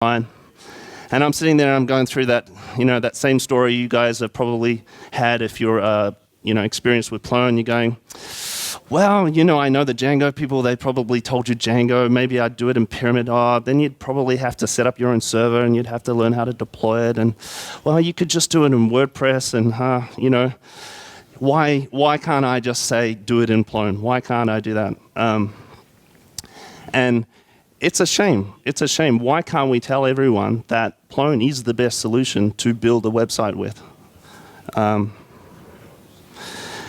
And I'm sitting there and I'm going through that, that same story you guys have probably had if you're, experienced with Plone. You're going, well, I know the Django people, they probably told you Django, maybe I'd do it in Pyramid. Then you'd probably have to set up your own server and you'd have to learn how to deploy it. And, well, you could just do it in WordPress and, why can't I just say do it in Plone? Why can't I do that? And it's a shame. It's a shame. Why can't we tell everyone that Plone is the best solution to build a website with? And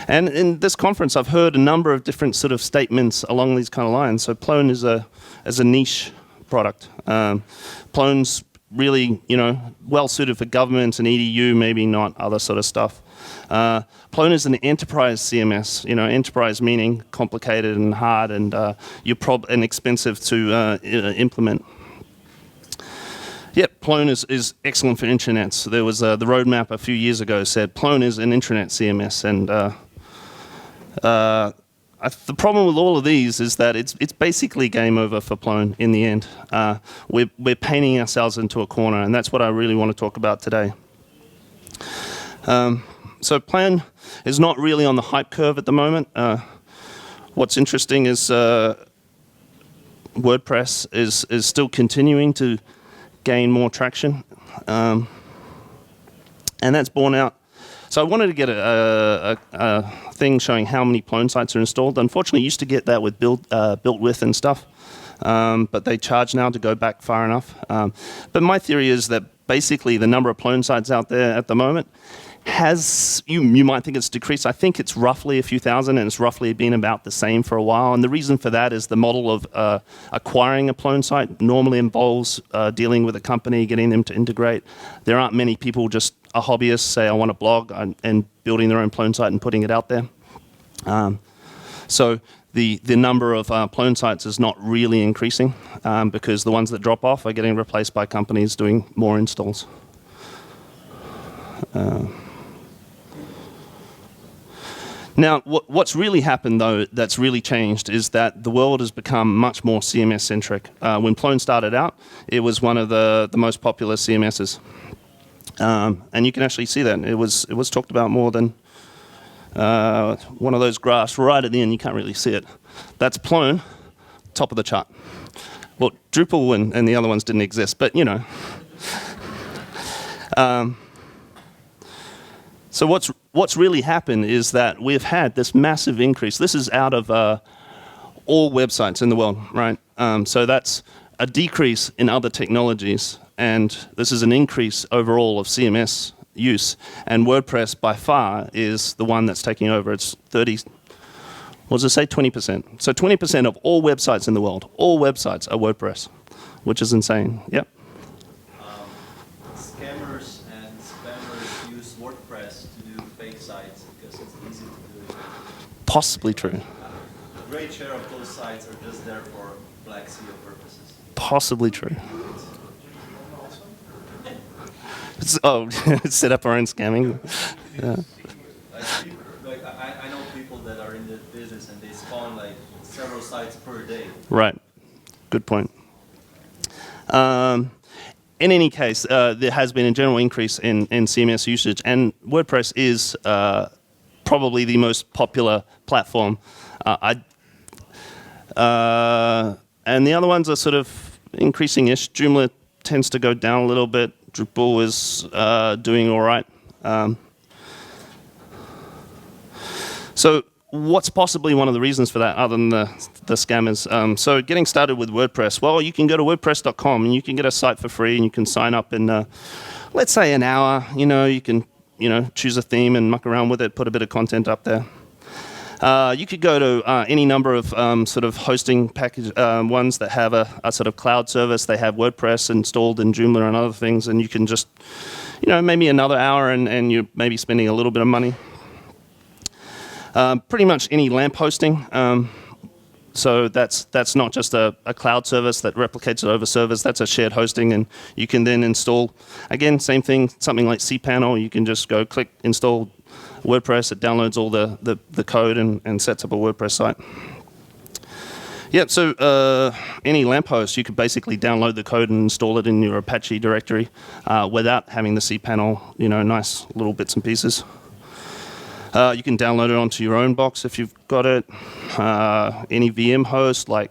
in this conference, I've heard a number of different sort of statements along these kind of lines. So Plone is a niche product. Plone's really, well suited for government and EDU, maybe not other sort of stuff. Plone is an enterprise CMS. Enterprise meaning complicated and hard and and expensive to implement. Yep, Plone is excellent for intranets. There was the roadmap a few years ago said Plone is an intranet CMS, and the problem with all of these is that it's basically game over for Plone in the end. We're painting ourselves into a corner, and that's what I really want to talk about today. So Plone is not really on the hype curve at the moment. What's interesting is WordPress is still continuing to gain more traction, and that's borne out. So I wanted to get a thing showing how many Plone sites are installed. Unfortunately, I used to get that with built with and stuff, but they charge now to go back far enough. But my theory is that basically the number of Plone sites out there at the moment you might think it's decreased. I think it's roughly a few thousand, and it's roughly been about the same for a while. And the reason for that is the model of acquiring a Plone site normally involves dealing with a company, getting them to integrate. There aren't many people, just a hobbyist, say I want a blog, and building their own Plone site and putting it out there. So the number of Plone sites is not really increasing because the ones that drop off are getting replaced by companies doing more installs. Now, what's really happened, though, that's really changed is that the world has become much more CMS-centric. When Plone started out, it was one of the most popular CMSs. And you can actually see that. It was talked about more than one of those graphs right at the end. You can't really see it. That's Plone, top of the chart. Well, Drupal and the other ones didn't exist, but, So what's really happened is that we've had this massive increase. This is out of all websites in the world, right? So that's a decrease in other technologies, and this is an increase overall of CMS use. And WordPress by far is the one that's taking over. It's 20%. So 20% of all websites in the world, all websites are WordPress, which is insane. Yep. Scammers and spammers use WordPress to do fake sites because it's easy to do. Possibly true. A great share of those sites are just there for Black SEO purposes. Possibly true. Set up our own scamming. Yeah. I know people that are in the business and they spawn like several sites per day. Right. Good point. In any case, there has been a general increase in CMS usage, and WordPress is probably the most popular platform. And the other ones are sort of increasing-ish. Joomla tends to go down a little bit. Drupal is doing all right. So what's possibly one of the reasons for that other than the scammers? So getting started with WordPress, well, you can go to WordPress.com and you can get a site for free and you can sign up in, let's say, an hour. You can, choose a theme and muck around with it, put a bit of content up there. You could go to any number of sort of hosting package ones that have a sort of cloud service. They have WordPress installed in Joomla and other things, and you can just, maybe another hour and you're maybe spending a little bit of money. Pretty much any LAMP hosting. So that's not just a cloud service that replicates it over servers. That's a shared hosting, and you can then install, again, same thing, something like cPanel. You can just go click install WordPress. It downloads all the code and sets up a WordPress site. Yeah, so any lamppost, you could basically download the code and install it in your Apache directory without having the cPanel, nice little bits and pieces. You can download it onto your own box if you've got it. Any VM host like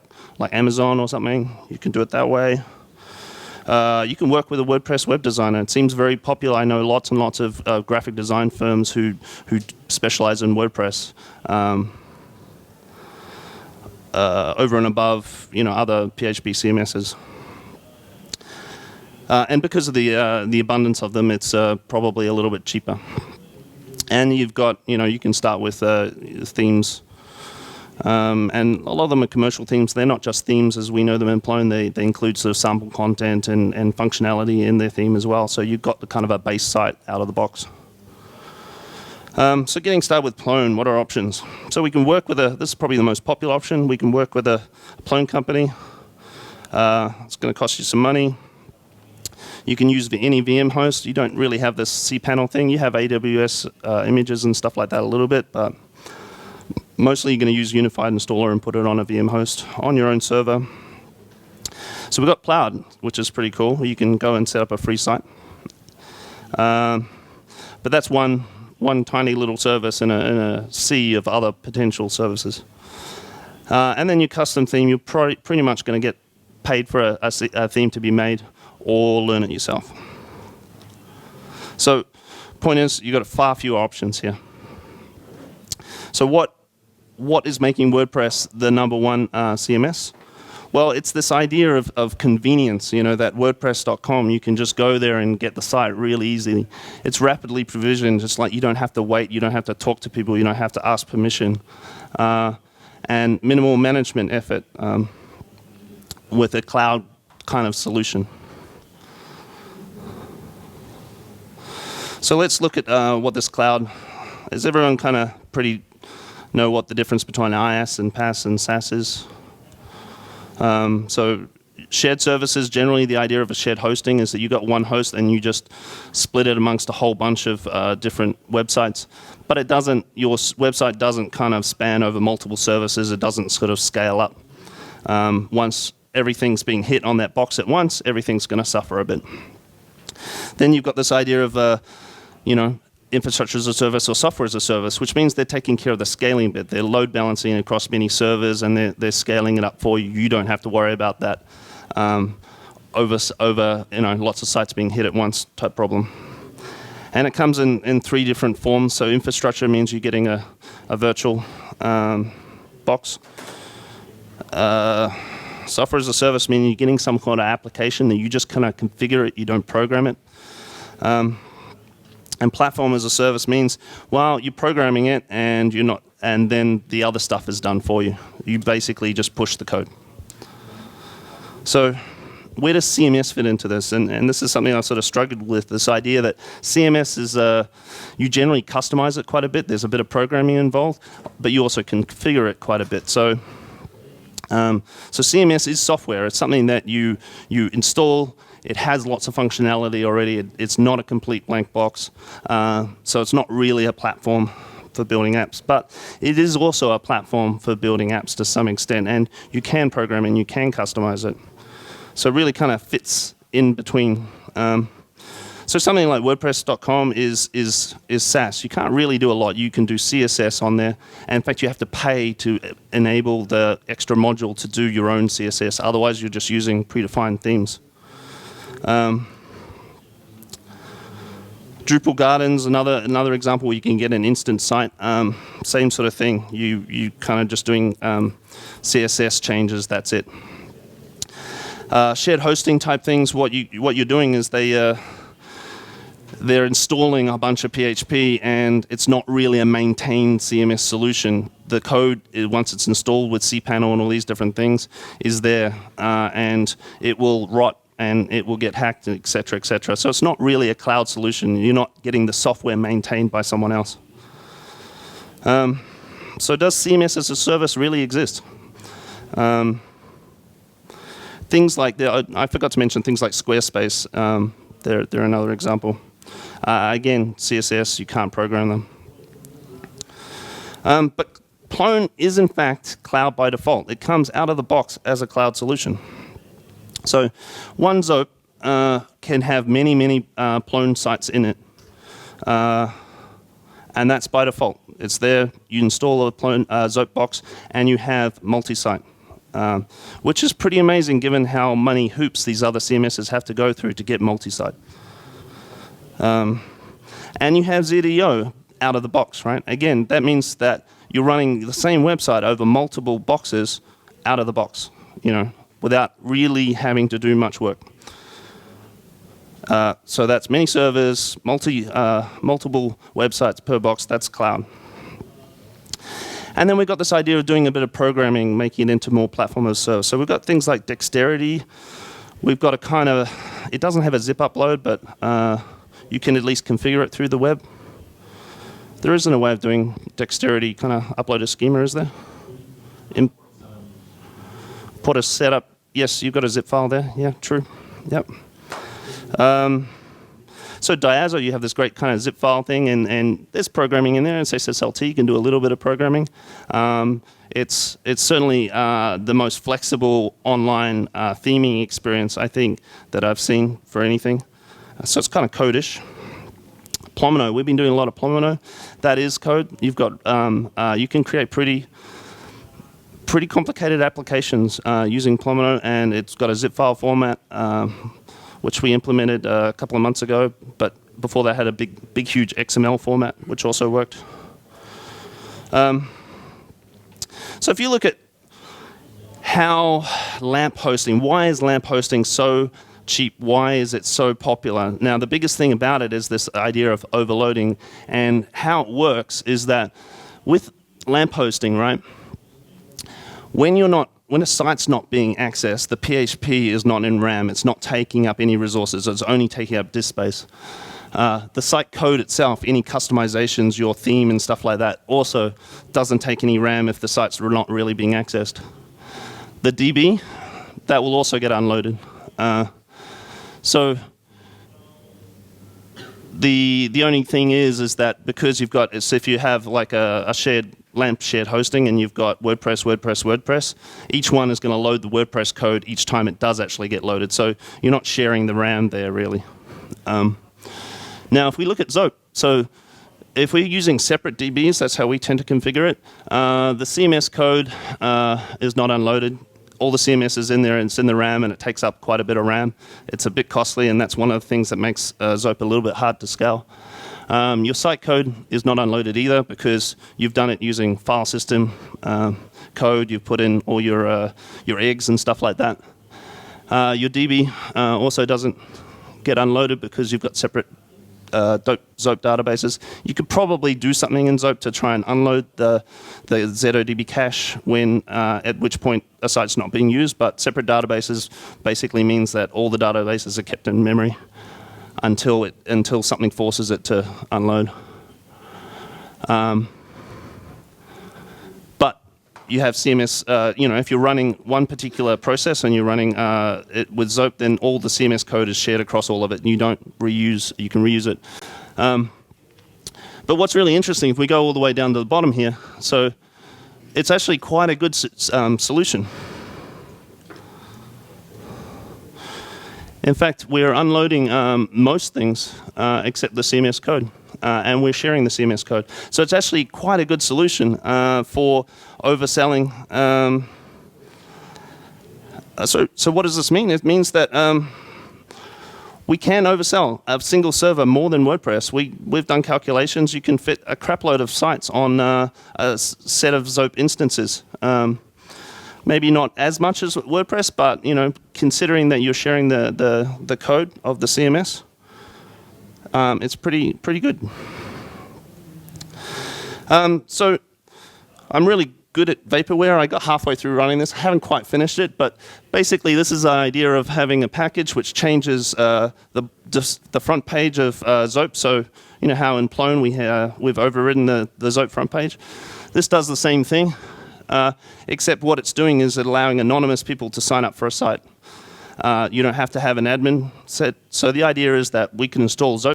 Amazon or something, you can do it that way. You can work with a WordPress web designer. It seems very popular. I know lots and lots of graphic design firms who specialize in WordPress. Over and above, other PHP CMSs. And because of the abundance of them, it's probably a little bit cheaper. And you've got, you can start with themes. And a lot of them are commercial themes. They're not just themes as we know them in Plone. They include sort of sample content and functionality in their theme as well. So you've got the kind of a base site out of the box. So getting started with Plone, what are options? So we can work with this is probably the most popular option. We can work with a Plone company. It's going to cost you some money. You can use any VM host. You don't really have this cPanel thing. You have AWS images and stuff like that a little bit, but mostly you're going to use Unified Installer and put it on a VM host on your own server. So we've got Cloud, which is pretty cool. You can go and set up a free site. But that's one tiny little service in a sea of other potential services. And then your custom theme, you're pretty much going to get paid for a theme to be made or learn it yourself. So point is, you've got far fewer options here. So what is making WordPress the #1 CMS? Well, it's this idea of convenience, that WordPress.com, you can just go there and get the site really easily. It's rapidly provisioned, just like you don't have to wait, you don't have to talk to people, you don't have to ask permission. And minimal management effort with a cloud kind of solution. So let's look at what this cloud is. Everyone kind of pretty know what the difference between IaaS and PaaS and SaaS is? So shared services, generally the idea of a shared hosting is that you got one host and you just split it amongst a whole bunch of different websites. But it doesn't, your website doesn't kind of span over multiple services. It doesn't sort of scale up. Once everything's being hit on that box at once, everything's going to suffer a bit. Then you've got this idea of, infrastructure as a service or software as a service, which means they're taking care of the scaling bit. They're load balancing across many servers and they're scaling it up for you. You don't have to worry about that over lots of sites being hit at once type problem. And it comes in 3 different forms. So infrastructure means you're getting a virtual box. Software as a service means you're getting some kind of application that you just kind of configure it, you don't program it. And platform as a service means, well, you're programming it and you're not, and then the other stuff is done for you. You basically just push the code. So where does CMS fit into this? And this is something I sort of struggled with, this idea that CMS is, you generally customize it quite a bit. There's a bit of programming involved, but you also configure it quite a bit. So CMS is software. It's something that you install. It has lots of functionality already. It's not a complete blank box. So it's not really a platform for building apps. But it is also a platform for building apps to some extent. And you can program and you can customize it. So it really kind of fits in between. So something like WordPress.com is SaaS. You can't really do a lot. You can do CSS on there. And in fact, you have to pay to enable the extra module to do your own CSS. Otherwise, you're just using predefined themes. Drupal Gardens, another example where you can get an instant site. Same sort of thing. You kind of just doing CSS changes. That's it. Shared hosting type things. What you're doing is they're installing a bunch of PHP, and it's not really a maintained CMS solution. The code, once it's installed with cPanel and all these different things, is there, and it will rot and it will get hacked, et cetera, et cetera. So it's not really a cloud solution. You're not getting the software maintained by someone else. So does CMS-as-a-service really exist? Things like, I forgot to mention things like Squarespace. They're another example. Again, CSS, you can't program them. But Plone is in fact cloud by default. It comes out of the box as a cloud solution. So one Zope can have many, many Plone sites in it. And that's by default. It's there. You install a Plone Zope box, and you have multi-site, which is pretty amazing given how many hoops these other CMSs have to go through to get multi-site. And you have ZDO out of the box, right? Again, that means that you're running the same website over multiple boxes out of the box, without really having to do much work. So that's many servers, multiple websites per box. That's cloud. And then we've got this idea of doing a bit of programming, making it into more platform as a service. So we've got things like dexterity. We've got a kind of, it doesn't have a zip upload, but you can at least configure it through the web. There isn't a way of doing dexterity kind of upload a schema, is there? Import a setup. Yes, you've got a zip file there. Yeah, true. Yep. So Diazo, you have this great kind of zip file thing, and there's programming in there. And SSLT, you can do a little bit of programming. It's certainly the most flexible online theming experience, I think, that I've seen for anything. So it's kind of code-ish. Plomino, we've been doing a lot of Plomino. That is code. You've got, you can create pretty complicated applications using Plomino, and it's got a zip file format, which we implemented a couple of months ago, but before that had a big, huge XML format, which also worked. So if you look at how LAMP hosting, why is LAMP hosting so cheap? Why is it so popular? Now, the biggest thing about it is this idea of overloading, and how it works is that with LAMP hosting, right, when a site's not being accessed, the PHP is not in RAM. It's not taking up any resources. It's only taking up disk space. The site code itself, any customizations, your theme and stuff like that, also doesn't take any RAM if the site's not really being accessed. The DB, that will also get unloaded. So the only thing is that because you've got, so if you have like a shared LAMP shared hosting and you've got WordPress, each one is going to load the WordPress code each time it does actually get loaded. So you're not sharing the RAM there really. Now if we look at Zope, so if we're using separate DBs, that's how we tend to configure it. The CMS code is not unloaded. All the CMS is in there, and it's in the RAM, and it takes up quite a bit of RAM. It's a bit costly, and that's one of the things that makes Zope a little bit hard to scale. Your site code is not unloaded either because you've done it using file system code. You've put in all your eggs and stuff like that. Your DB also doesn't get unloaded because you've got separate Zope databases. You could probably do something in Zope to try and unload the ZODB cache when at which point a site's not being used, but separate databases basically means that all the databases are kept in memory until something forces it to unload. But you have CMS, if you're running one particular process and you're running it with Zope, then all the CMS code is shared across all of it, and you can reuse it. But what's really interesting, if we go all the way down to the bottom here, so it's actually quite a good solution. In fact, we're unloading most things except the CMS code, and we're sharing the CMS code. So it's actually quite a good solution for overselling. So what does this mean? It means that we can oversell a single server more than WordPress. We've done calculations. You can fit a crapload of sites on a set of Zope instances. Maybe not as much as WordPress, but considering that you're sharing the code of the CMS, it's pretty good. So I'm really good at vaporware. I got halfway through running this. I haven't quite finished it, but basically this is the idea of having a package which changes the front page of Zope. So how in Plone we've overridden the Zope front page. This does the same thing. Except what it's doing is allowing anonymous people to sign up for a site. You don't have to have an admin set. So the idea is that we can install Zope